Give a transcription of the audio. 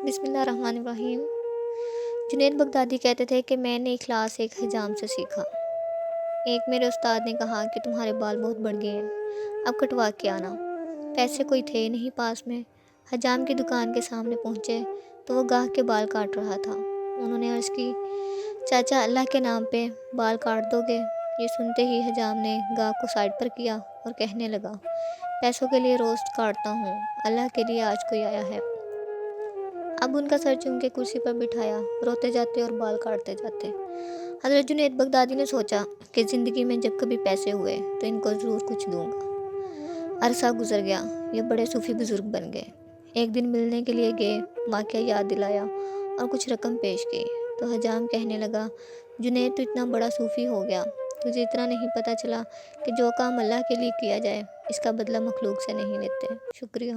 بسم اللہ الرحمن الرحیم۔ جنید بغدادی کہتے تھے کہ میں نے اخلاص ایک حجام سے سیکھا۔ ایک میرے استاد نے کہا کہ تمہارے بال بہت بڑھ گئے ہیں، اب کٹوا کے آنا۔ پیسے کوئی تھے نہیں پاس میں۔ حجام کی دکان کے سامنے پہنچے تو وہ گاہک کے بال کاٹ رہا تھا۔ انہوں نے عرض کی، چاچا اللہ کے نام پہ بال کاٹ دو گے؟ یہ سنتے ہی حجام نے گاہک کو سائڈ پر کیا اور کہنے لگا، پیسوں کے لیے روز کاٹتا ہوں، اللہ کے لیے آج کوئی آیا ہے۔ اب ان کا سر چوم کے کرسی پر بٹھایا، روتے جاتے اور بال کاٹتے جاتے۔ حضرت جنید بغدادی نے سوچا کہ زندگی میں جب کبھی پیسے ہوئے تو ان کو ضرور کچھ دوں گا۔ عرصہ گزر گیا، یہ بڑے صوفی بزرگ بن گئے۔ ایک دن ملنے کے لیے گئے، واقعہ یاد دلایا اور کچھ رقم پیش کی تو حجام کہنے لگا، جنید تو اتنا بڑا صوفی ہو گیا، تجھے اتنا نہیں پتہ چلا کہ جو کام اللہ کے لیے کیا جائے اس کا بدلہ مخلوق سے نہیں لیتے۔ شکریہ۔